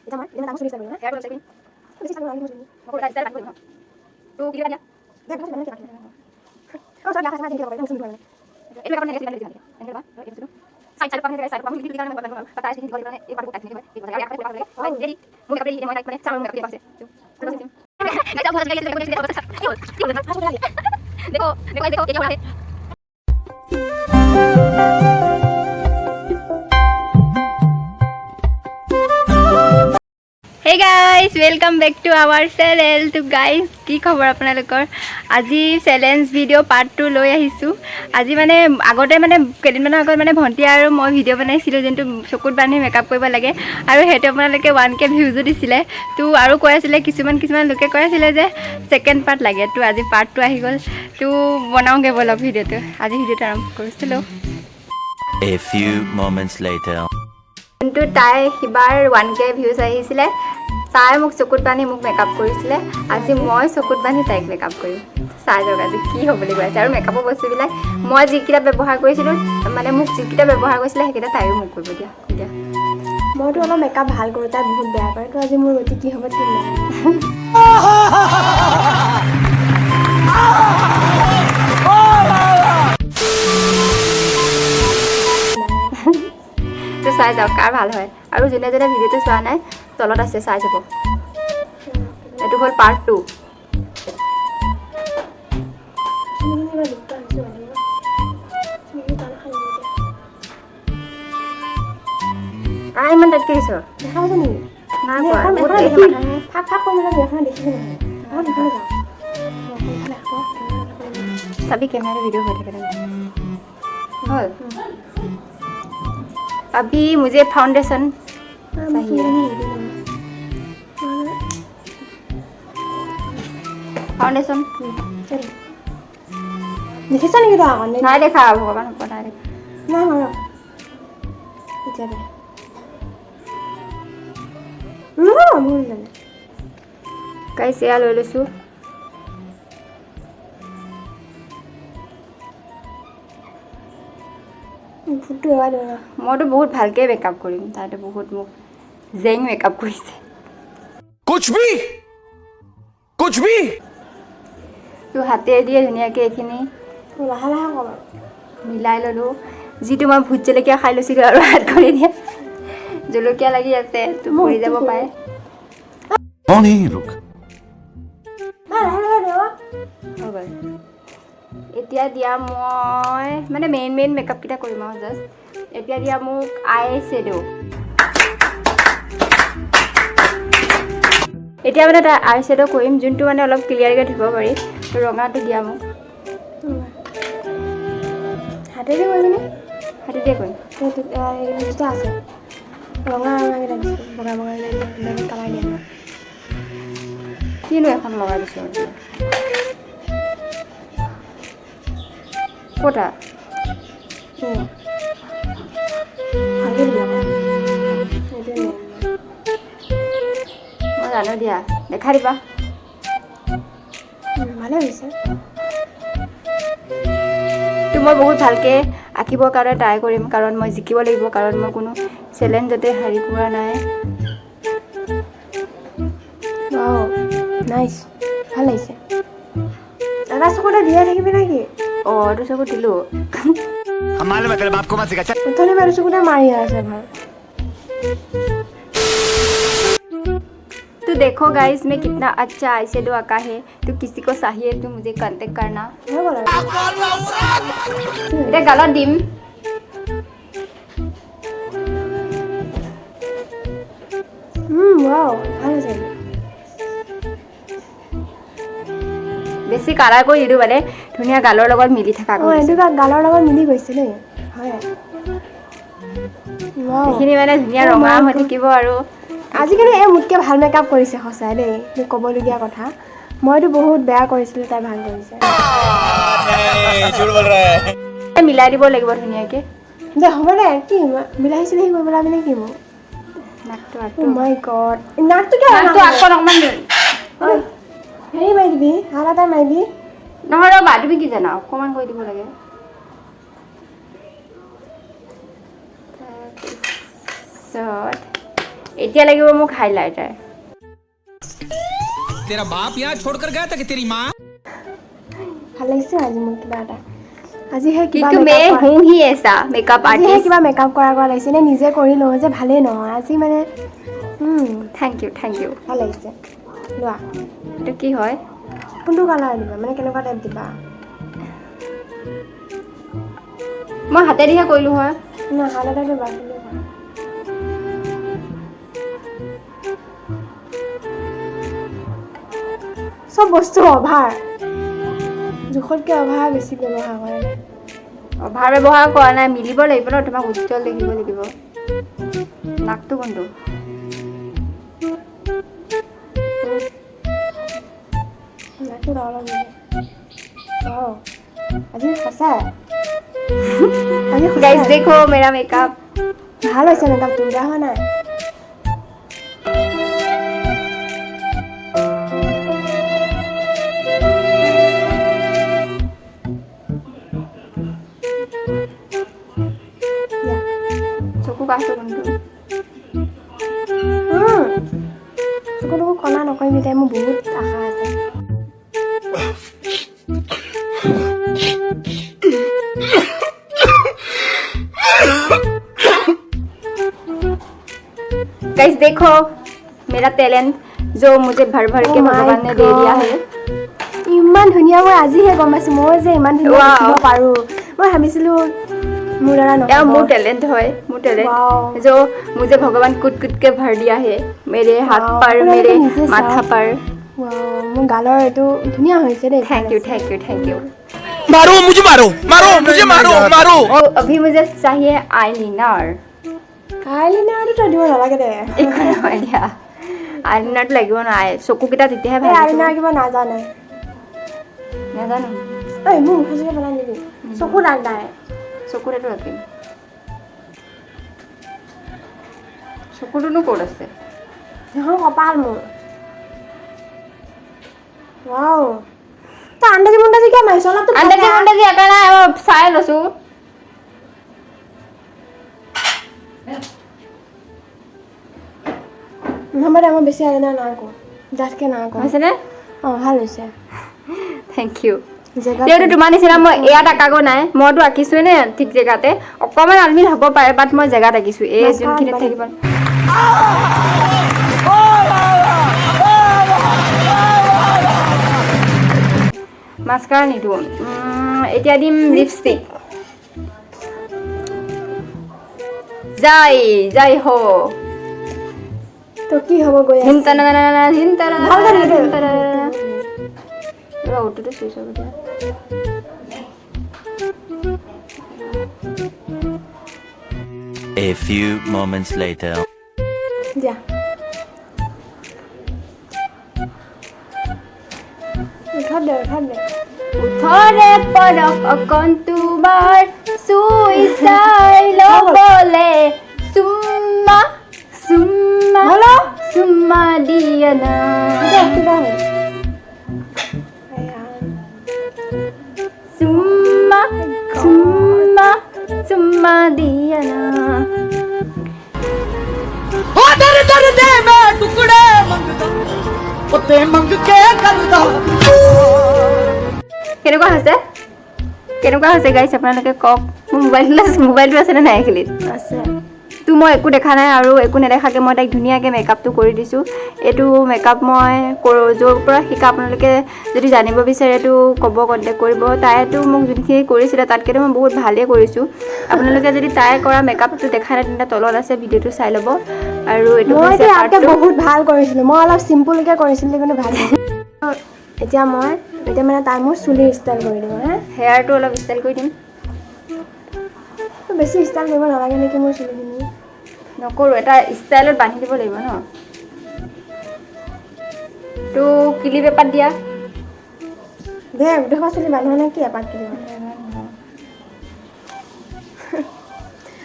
এটা মই ইমান ডাঙৰ চুলি ষ্টাইল কৰিম হেয়াৰ ষ্টাইল কৰিম বেছি চালো আৰু মই এটা ষ্টাইল বান্ধি কৰিম তো কি দিয়া দেখ ভাল লাগে অ সৰি আহা সাজি কৰিব মুছলিম হয় এইটো কারণে নেক্সট দিন এনেকে বা এইটো সাইড সাইড পাখনে সাইড পাখনে লিখি দিলে মানে পাতা আছে হিন্দি বলে এই বারে কাটনি হবে এই বারে আগে পাখনে ভাই রেডি মুই কাপড় দিয়ে মানে মানে চামড় মুই কাপড় দিয়ে আছে এটা বহুত লাগে দেখো দেখো দেখো क्या हो रहा है hey guys welcome back to our channel. तो गाइस की खबर आपनालोकर আজি चैलेंज भिडिओ पार्ट 2 লৈ আহিছো। আজি মানে আগতে মানে কেদিনমানৰ আগত মানে ভন্টি আৰু মই ভিডিও বনাইছিলো যেনটো চকুত বান্ধি মেকআপ কৰিব লাগে আৰু হেটো আপোনালোকে 1k ভিউজ দিছিলে। তো আৰু কৈ আছিলে কিছুমান লোকে কৈ আছিলে যে সেকেন্ড পার্ট লাগে। তো আজি পার্ট 2 আহি গল। তো বনাওগে বলক ভিডিওটো। আজি ভিডিওটো আৰম্ভ কৰিছিলো। A few moments later কিন্তু তাই সিবাৰ 1k ভিউজ আহিছিলে। তাই মোক চকুত বান্ধি মোক মেকআপ কৰিছিলে। আজি মই চকুত বান্ধি তাইক মেকআপ কৰিম। চাই যাওক আজি কি হ'বলৈ গৈ আছে। আৰু মেকআপৰ বস্তুবিলাক মই যিকেইটা ব্যৱহাৰ কৰিছিলোঁ মানে মোক যিকেইটা ব্যৱহাৰ কৰিছিলে সেইকেইটা তাইও মোক কৰিব দিয়া দিয়া। মইতো অলপ মেকআপ ভাল কৰোঁ, তাই বহুত বেয়া কৰে। তো আজি মোৰ গতি কি হ'ব ঠিক নাই। তো চাই যাওক কাৰ ভাল হয়। আৰু যোনে যোনে ভিডিঅ'টো চোৱা নাই তলত আছে চাই যাব। এইটো হ'ল পাৰ্ট 2। ইমান টাইট কৰিছ দেখা পাইছ নেকি? নাই পোৱা ফাক ফাক কৰি মেলি এখন দেখিবি নহয় চাবি কেমেৰা ভিডিঅ' হৈ থাকে হ'ল। अभी मुझे फाउंडेशन चाहिए। फाउंडेशन দেখিছা নেকি তো আগতে? নাই দেখা ভগৱান নাই দেখা। নাই মাৰ এতিয়া দে মোৰ জানে গাইছ এয়া লৈ লৈছোঁ। মইতো বহুত ভালকে মেকআপ কৰিম। তাইতো বহুত মোক জেং মেকআপ কৰিছে। कुछ भी তো হাতেৰে দিয়ে ধুনীয়াকৈ এইখিনি লাহে লাহে ক'ম মিলাই ল'লোঁ। যিটো মই ভোট জলকীয়া খাই লৈছিলোঁ আৰু হাত কৰি দিয়ে জলকীয়া লাগি আছে। তো পৰি যাব পাৰে। এতিয়া দিয়া মই মানে মেইন মেকআপ কেইটা কৰিম আৰু জাষ্ট। এতিয়া দিয়া মোক আই শ্বেডো। এতিয়া মানে এটা আই শ্বেডো কৰিম যোনটো মানে অলপ ক্লিয়াৰকৈ ধৰিব পাৰি। তো ৰঙাটো দিয়া মোক হাতেদি কৰিবিনে? হাতেদি কৰিম। দুটা আছে ৰঙা ৰঙাকেইটা দিছোঁ বগা বগা কালাৰ দিয়া নাই। কিনো এখন লগাই দিছোঁ ক'তা মই জানো দিয়া দেখা দিবা ভালে হৈছে। তো মই বহুত ভালকৈ আঁকিবৰ কাৰণে ট্ৰাই কৰিম কাৰণ মই জিকিব লাগিব কাৰণ মই কোনো চেলেঞ্জতে হেৰি কৰা নাই। নাইচ ভাল লাগিছে। এটা চকুতে দিয়ে থাকিবি নেকি? অঁ এইটো চকু দিলোঁ উঠনি বাৰু চকুতে মাৰি আছে ভাল। तो देखो गाइस मैं कितना अच्छा आई शेडो आका है। तो किसी को चाहिए तो मुझे कांटेक्ट करना। এটা গালত দিম। ওয়াও ভালো আছে। বেছি কালাৰ কৰি দিওঁ মানে ধুনীয়া গালৰ লগত মিলি থকা কৰি। এইটো গালৰ লগত মিলি গৈছে দেই হয়। এইখিনি মানে ধুনীয়া ৰঙা হৈ থাকিব। আৰু আজিকালি এই মোতকৈ ভাল মেকআপ কৰিছে সঁচাই দেই মোক ক'বলগীয়া কথা। মইতো বহুত বেয়া কৰিছিলোঁ তাই ভাল কৰিছে। মিলাই দিব লাগিব ধুনীয়াকৈ যে হ'ব দে। কি মিলাইছিলে সি কৰিব লাগে কি মোক নাকটো মাই গড নাকটো কিয় নাকটো আকৌ অকণমান হেৰি মাৰি দিবি হাত এটা মাৰিবি নহয় ৰ'বা। তুমি কি জানা অকণমান কৰি দিব লাগে। তাৰপিছত এতিয়া লাগিব মোক হাইলাইটাৰ तेरा बाप यहाँ छोड़कर गया था कि तेरी माँ ভাল লাগিছে আজি মোৰ কিবা এটা আজিহে কিবা কিন্তু মে হুঁ হি এছা মেকআপ আজিহে আৰ্টিষ্ট কিবা মেকআপ কৰা লাগিছে নে নিজে কৰি লওঁ যে ভালেই নহয় আজি মানে থেংক ইউ ভাল লাগিছে লোৱা এইটো কি হয় কোনটো কালাৰ দিবা মানে কেনেকুৱা টাইপ দিবা মই হাতেদিহে কৰিলোঁ হয় না হালধীয়া দিবা চব বস্তু অভাৰ জোখতকৈ অভাৰ বেছি ব্যৱহাৰ কৰে অভাৰ ব্যৱহাৰ কৰা নাই মিলিব লাগিব ন তোমাক উজ্জ্বল দেখিব লাগিব নাকটো কোনটো আজি সঁচা गाइस देखो मेरा मेकअप ভাল হৈছে মেকআপটো বেয়া হোৱা নাই চকু কাষটো কোনটো চকুটো কণা নকৰিবি তাই মোৰ বহুত আশা আছে गाइस देखो मेरा टैलेंट जो मुझे भर भर के Oh my भगवान ने दे दिया है ইমান ধুনীয়া মই আজিহে গম পাইছোঁ মই যে ইমান ধুনীয়া Wow. দেখিব পাৰোঁ মই ভাবিছিলোঁ মোৰ দ্বাৰা यह নহ'ব मोर टैलेंट है मोर टैलेंट Wow. जो मुझे भगवान कुट कुट के भर दिया है मेरे हाथ Wow. पर पूरा मेरे नीचे माथा साफ। पर মোৰ गाলৰ এইটো ধুনীয়া হৈছে দেই थैंक यू मारो मुझे मारो मारो मुझे मारो मारो और अभी मुझे चाहिए आईलाइनर আইলাইনাৰটো তই দিব নালাগে দে একো নহয় দিয়া আইলাইনাৰটো লাগিব নহয় চকুকেইটা তেতিয়াহে ভাল আইলাইনাৰ কিবা নাজানে নাজানো ঐ মোৰ মুখে চুখে পেলাই নিবি চকু দাগ দায় চকুৰেতো ৰাখিম চকুটোনো ক'ত আছে নহয় কপাল মোৰ ৱাও তই আন্দাজি মুন্দাজি কিয় মাৰিছ অলপতো আন্দাজি মুন্দাজি একা নাই চাই লৈছো নহ'ব দে মই বেছি আইলাইনাৰ নাই কওঁ ডাঠকৈ নাই কওঁ হৈছেনে অঁ ভাল হৈছে থেংক ইউ জেগা তেওঁতো তোমাৰ নিচিনা মই ইয়াত আঁকাগৈ নাই মইতো আঁকিছোৱে নে ঠিক জেগাতে অকণমান আলমিল হ'ব পাৰে বাট মই জেগাত আঁকিছোঁ এই যোনখিনিত থাকিব মাস্কাৰা নিদিওঁ এতিয়া দিম লিপষ্টিক জয় হো তো কি হ'ব গৈ আছে ভালকৈ নিদিওঁ। অটোতে চুইছ দিয়া A few moments later. দিয়া উঠত দে উঠৰে পৰক অকণ তোমাৰ চুই চাই ল'বলে চুম্মা চুম্মা হেল্ল' চুম্মা দিয়া না কিবা হ'ল চুম্মা চুম্মা চুম্মা দিয়া না टुकड़े मंगदा उते मंग के करदा কেনেকুৱা হৈছে গাইছ আপোনালোকে কওক মোৰ মোবাইলটো আছেনে নাই এইখিনিত আছে তো মই একো দেখা নাই আৰু একো নেদেখাকৈ মই তাইক ধুনীয়াকৈ মেকআপটো কৰি দিছোঁ এইটো মেকআপ মই য'ৰ পৰা শিকা আপোনালোকে যদি জানিব বিচাৰে এইটো ক'ব কণ্টেক্ট কৰিব তাইতো মোক যোনখিনি কৰিছিলে তাতকৈতো মই বহুত ভালেই কৰিছোঁ আপোনালোকে যদি তাই কৰা মেকআপটো দেখা নাই তেন্তে তলত আছে ভিডিঅ'টো চাই ল'ব আৰু এইটো মই হৈছে এতিয়া part আগতে two। বহুত ভাল কৰিছিলোঁ মই অলপ চিম্পুলকৈ কৰিছিলোঁ কিন্তু ভাল এতিয়া মানে তাই মোৰ চুলিৰ ষ্টাইল কৰি দিব হা হেয়াৰটো অলপ ষ্টাইল কৰি দিম বেছি ষ্টাইল কৰিব নালাগে নেকি মোৰ চুলিখিনি নকৰোঁ এটা ষ্টাইলত বান্ধি দিব লাগিব ন তো কিলি পেপাত দিয়া দে গোটেইখন চুলি মানুহ নে কি এপাত কিনিব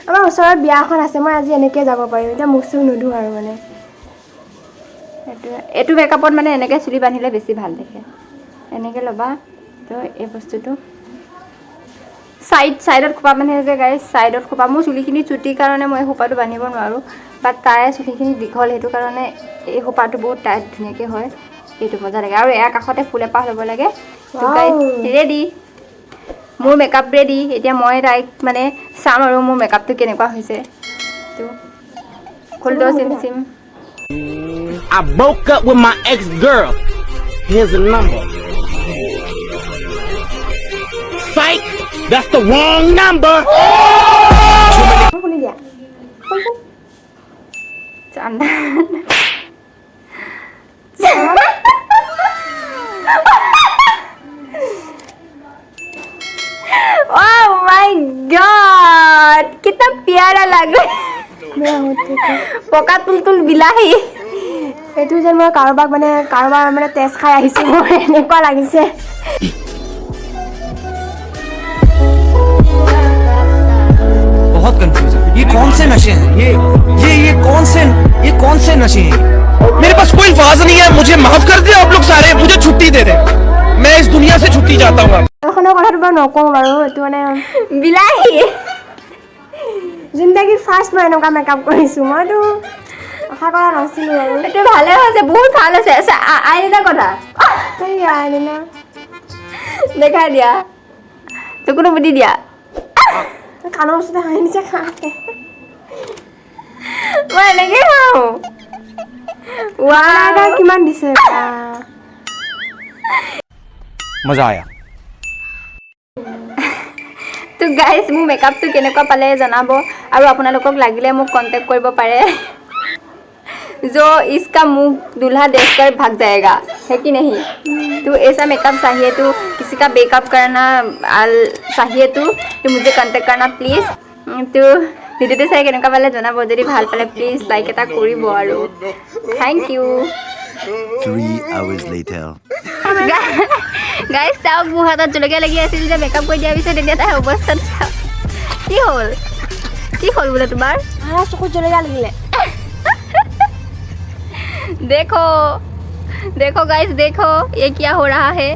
আমাৰ ওচৰত বিয়া এখন আছে মই আজি এনেকৈ যাব পাৰিম এতিয়া মুখ চুখ নুধোঁ আৰু মানে এইটো মেকআপত মানে এনেকৈ চুলি বান্ধিলে বেছি ভাল দেখে এনেকৈ ল'বা তো এই বস্তুটো চাইডত খোপা মানে যে গাইজ চাইডত খোপা মোৰ চুলিখিনি চুটিৰ কাৰণে মই এই খোপাটো বান্ধিব নোৱাৰোঁ বাট তাৰে চুলিখিনি দীঘল সেইটো কাৰণে এই খোপাটো বহুত টাইট ধুনীয়াকৈ হয় এইটো মজা লাগে আৰু ইয়াৰ কাষতে ফুল এপাহ ল'ব লাগে তো গাইজ ৰেডি মোৰ মেকআপ ৰেডি এতিয়া মই তাইক মানে চাম আৰু মোৰ মেকআপটো কেনেকুৱা হৈছে তো খুলি দিওঁ SIM I broke up with my ex-girl. Here's the number. Psych! That's the wrong number! খুলি দিয়া চান্দা Oh my god! कितना प्यारा लग रहा है বেয়া হৈছে পকা তুলতুল বিলাহী এইটো যেন মই কাৰোবাৰ মানে তেজ খাই আহিছোঁ মোৰ এনেকুৱা লাগিছে बहुत कंफ्यूज है ये कौन से नशे हैं ये कौन से नशे हैं मेरे पास कोई अल्फाज नहीं है मुझे माफ कर दे आप लोग सारे मुझे छुट्टी दे दे मैं इस दुनिया से छुट्टी चाहता हूँ এখনৰ কথাটো বাৰু নকওঁ বাৰু এইটো মানে বিলাহী জিন্দগীৰ ফাৰ্ষ্ট মই এনেকুৱা মেকআপ কৰিছোঁ মইতো আশা কৰা নাছিলোঁ বাৰু এইটো ভালে হৈছে বহুত ভাল হৈছে আইনা কথা সেইয়া আইনা দেখাই দিয়া চকুটো বুদ্ধি দিয়া কাণৰ ওচৰতে হাঁহি নিচে খাওঁতে মই এনেকৈ খাওঁ এটা কিমান দিছে मजा आया তো গাইজ মোৰ মেকআপটো কেনেকুৱা পালে জনাব আৰু আপোনালোকক লাগিলে মোক কণ্টেক্ট কৰিব পাৰে जो इसका मुंह दूल्हा देखकर भाग जाएगा है कि नहीं तो ऐसा मेकअप चाहिए तो किसी का बेकअप करना चाहिए तो मुझे कांटेक्ट करना प्लीज तो ভিডিঅ'টো চাই কেনেকুৱা পালে জনাব যদি ভাল পালে প্লিজ লাইক এটা কৰিব আৰু thank you 3 hours later. Guys চাওক মোৰ হাতত জলকীয়া লাগি আছিল যে মেকআপ কৰি দিয়াৰ পিছত এতিয়া তাৰ অৱস্থাটো চাওক কি হ'ল বোলে তোমাৰ চকুত জলকীয়া লাগিলে देखो गाइस देखो ये क्या हो रहा है